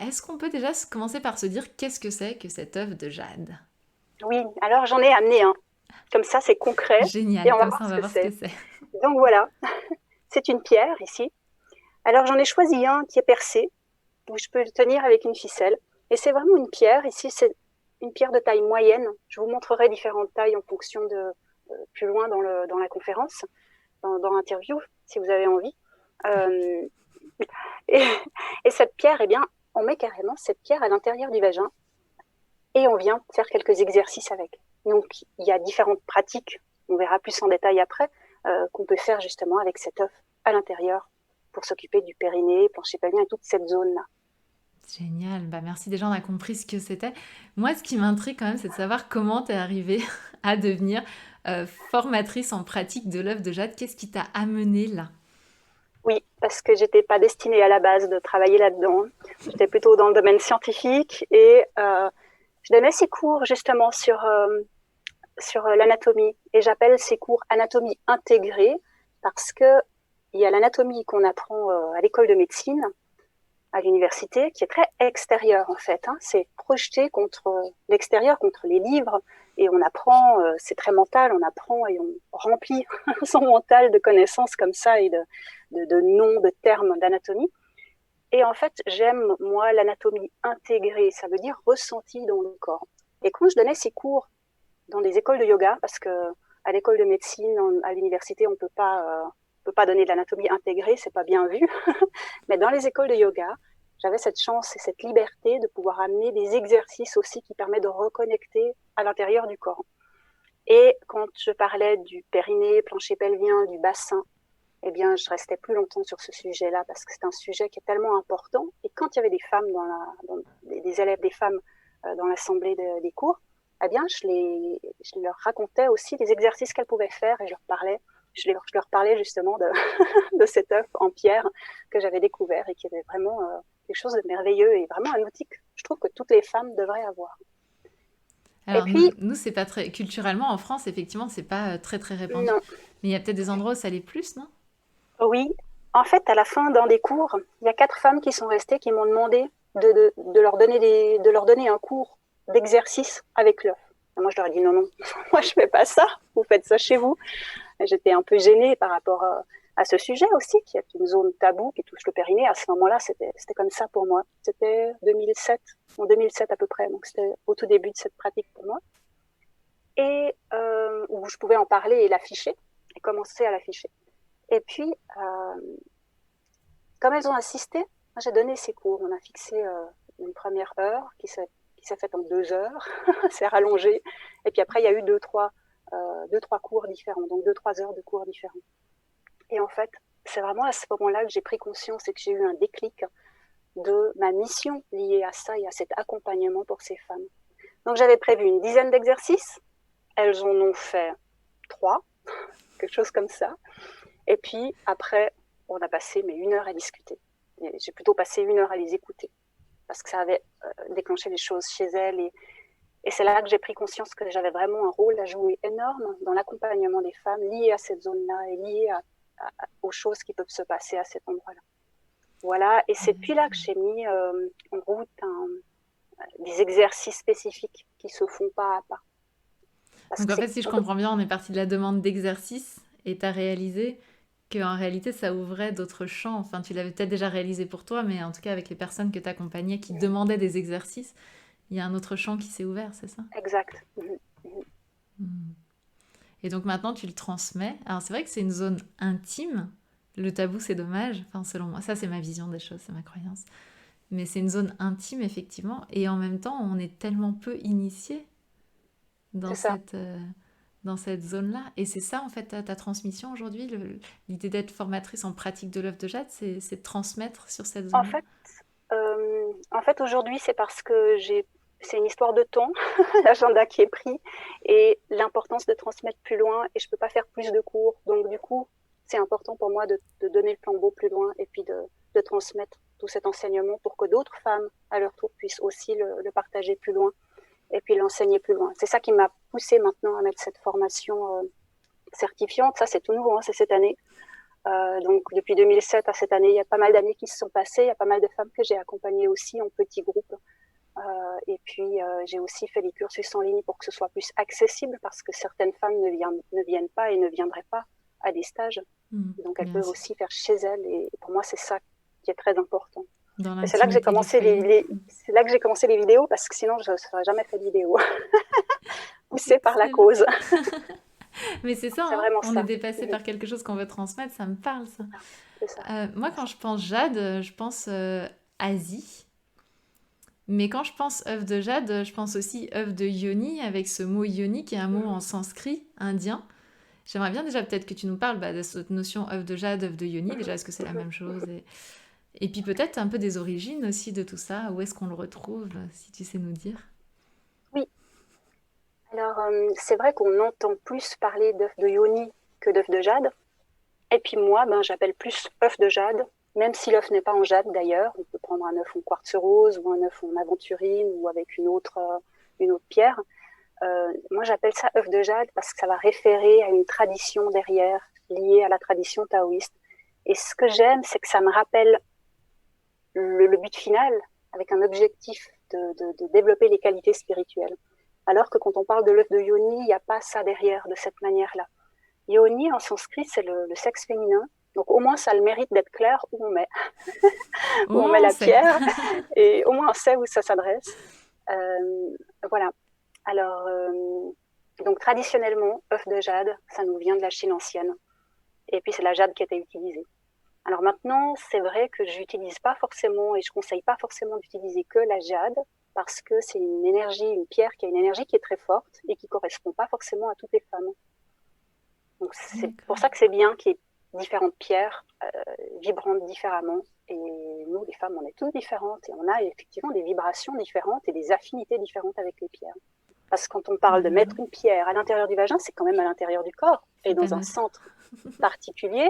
est-ce qu'on peut déjà commencer par se dire qu'est-ce que c'est que cette œuf de jade? Oui, alors j'en ai amené un. Comme ça, c'est concret et Génial, on va comme voir ça on ce va que voir ce que c'est. c'est. Donc voilà, c'est une pierre ici. Alors j'en ai choisi un qui est percé, où je peux le tenir avec une ficelle. Et c'est vraiment une pierre. Ici, c'est une pierre de taille moyenne. Je vous montrerai différentes tailles en fonction de plus loin dans la conférence, dans l'interview, si vous avez envie. Euh, et, et cette pierre, eh bien, on met carrément cette pierre à l'intérieur du vagin et on vient faire quelques exercices avec. Donc, il y a différentes pratiques, on verra plus en détail après, qu'on peut faire justement avec cet œuf à l'intérieur pour s'occuper du périnée, plancher pelvien et toute cette zone-là. Génial, bah merci déjà on a compris ce que c'était. Moi ce qui m'intrigue quand même c'est de savoir comment tu es arrivée à devenir formatrice en pratique de l'œuf de jade. Qu'est-ce qui t'a amené là? Oui, parce que j'étais pas destinée à la base de travailler là-dedans. J'étais plutôt dans le domaine scientifique et je donnais ces cours justement sur l'anatomie. Et j'appelle ces cours anatomie intégrée parce que il y a l'anatomie qu'on apprend à l'école de médecine, à l'université, qui est très extérieure en fait. Hein. C'est projeté contre l'extérieur, contre les livres, et on apprend, c'est très mental, on apprend et on remplit son mental de connaissances comme ça et de noms, de termes d'anatomie. Et en fait, j'aime, moi, l'anatomie intégrée, ça veut dire ressentie dans le corps. Et quand je donnais ces cours dans des écoles de yoga, parce que à l'école de médecine, à l'université, peut pas donner de l'anatomie intégrée, c'est pas bien vu. Mais dans les écoles de yoga, j'avais cette chance et cette liberté de pouvoir amener des exercices aussi qui permettent de reconnecter à l'intérieur du corps. Et quand je parlais du périnée, plancher pelvien, du bassin, eh bien, je restais plus longtemps sur ce sujet-là parce que c'est un sujet qui est tellement important. Et quand il y avait des femmes des élèves, des femmes dans l'assemblée des cours, eh bien, je leur racontais aussi les exercices qu'elles pouvaient faire et je leur parlais justement de cet œuf en pierre que j'avais découvert et qui était vraiment quelque chose de merveilleux et vraiment un outil que je trouve que toutes les femmes devraient avoir. Et Alors puis, nous c'est pas très culturellement en France effectivement c'est pas très très répandu. non, Mais il y a peut-être des endroits où ça l'est plus, non? oui, en fait, à la fin d'un des cours, il y a 4 femmes qui sont restées qui m'ont demandé de leur donner un cours d'exercice avec l'œuf. Et moi, je leur ai dit non, non, moi, je fais pas ça. Vous faites ça chez vous. Et j'étais un peu gênée par rapport à ce sujet aussi, qui est une zone taboue qui touche le périnée. À ce moment-là, c'était comme ça pour moi. C'était 2007, en 2007 à peu près. Donc, c'était au tout début de cette pratique pour moi. Et où je pouvais en parler et l'afficher, et commencer à l'afficher. Et puis, comme elles ont insisté, moi j'ai donné ces cours. On a fixé une première heure qui s'est faite en 2 heures. C'est rallongé. Et puis après, il y a eu deux, trois cours différents, donc 2, 3 heures de cours différents. Et en fait, c'est vraiment à ce moment-là que j'ai pris conscience et que j'ai eu un déclic de ma mission liée à ça et à cet accompagnement pour ces femmes. Donc j'avais prévu une dizaine d'exercices. Elles en ont fait 3, quelque chose comme ça. Et puis après, on a passé 1 heure à discuter. J'ai plutôt passé 1 heure à les écouter parce que ça avait déclenché des choses chez elles. Et c'est là que j'ai pris conscience que j'avais vraiment un rôle à jouer énorme dans l'accompagnement des femmes liées à cette zone-là et liées aux choses qui peuvent se passer à cet endroit-là. Voilà, et c'est puis là que j'ai mis en route des exercices spécifiques qui se font pas à pas. Parce Donc que en c'est, fait si je on peut, comprends bien on est parti de la demande d'exercice et tu as réalisé qu'en réalité ça ouvrait d'autres champs. Enfin tu l'avais peut-être déjà réalisé pour toi mais en tout cas avec les personnes que tu accompagnais qui demandaient des exercices, il y a un autre champ qui s'est ouvert, c'est ça? exact. Mm-hmm. Hmm. Et donc maintenant tu le transmets. Alors c'est vrai que c'est une zone intime. Le tabou c'est dommage. Enfin selon moi, ça c'est ma vision des choses, c'est ma croyance. Mais c'est une zone intime effectivement. Et en même temps on est tellement peu initié dans C'est ça. dans cette zone-là. Et c'est ça, en fait, ta transmission aujourd'hui, l'idée d'être formatrice en pratique de l'œuvre de jade, c'est de transmettre sur cette En zone-là. fait, aujourd'hui, c'est parce que c'est une histoire de temps, l'agenda qui est pris et l'importance de transmettre plus loin et je peux pas faire plus de cours. Donc, du coup, c'est important pour moi de donner le flambeau plus loin et puis de transmettre tout cet enseignement pour que d'autres femmes, à leur tour, puissent aussi le partager plus loin et puis l'enseigner plus loin. C'est ça qui m'a poussée maintenant à mettre cette formation certifiante. Ça, c'est tout nouveau, hein, c'est cette année. Donc depuis 2007 à cette année, il y a pas mal d'années qui se sont passées. Il y a pas mal de femmes que j'ai accompagnées aussi en petits groupes. Et puis j'ai aussi fait des cursus en ligne pour que ce soit plus accessible parce que certaines femmes ne viennent pas et ne viendraient pas à des stages. Donc elles Bien peuvent sûr. aussi faire chez elles. Et pour moi, c'est ça qui est très important. Dans Et c'est là que j'ai l'intimité du commencé foyer. c'est là que j'ai commencé les vidéos parce que sinon je n'aurais jamais fait de vidéo. Poussée par la Excellent. cause. Mais c'est ça, C'est hein. vraiment On est ça. dépassé par quelque chose qu'on veut transmettre, ça me parle, ça. C'est ça. Moi, quand je pense jade, je pense Asie. Mais quand je pense œuf de jade, je pense aussi œuf de yoni, avec ce mot yoni qui est un mot en sanskrit indien. J'aimerais bien déjà peut-être que tu nous parles de cette notion œuf de jade, œuf de yoni. Déjà, est-ce que c'est la même chose et puis peut-être un peu des origines aussi de tout ça. Où est-ce qu'on le retrouve, si tu sais nous dire. Oui. Alors c'est vrai qu'on entend plus parler d'œuf de yoni que d'œuf de jade. Et puis moi, j'appelle plus œuf de jade, même si l'œuf n'est pas en jade d'ailleurs. On peut prendre un œuf en quartz rose ou un œuf en aventurine ou avec une autre pierre. Moi, j'appelle ça œuf de jade parce que ça va référer à une tradition derrière, liée à la tradition taoïste. Et ce que j'aime, c'est que ça me rappelle le but final, avec un objectif de développer les qualités spirituelles. Alors que quand on parle de l'œuf de yoni, il n'y a pas ça derrière de cette manière-là. Yoni, en sanskrit, c'est le sexe féminin. Donc au moins, ça a le mérite d'être clair où on met, Au où on moins, met on la sait. pierre. Et au moins, on sait où ça s'adresse. Voilà. Alors, donc traditionnellement, œuf de jade, ça nous vient de la Chine ancienne. Et puis, c'est la jade qui a été utilisée. Alors maintenant, c'est vrai que je n'utilise pas forcément, et je ne conseille pas forcément d'utiliser que la jade, parce que c'est une énergie, une pierre qui a une énergie qui est très forte et qui ne correspond pas forcément à toutes les femmes. Donc c'est pour ça que c'est bien qu'il y ait différentes pierres vibrantes différemment. Et nous, les femmes, on est toutes différentes et on a effectivement des vibrations différentes et des affinités différentes avec les pierres. Parce que quand on parle de mettre une pierre à l'intérieur du vagin, c'est quand même à l'intérieur du corps et C'est pas dans un neutre. centre particulier.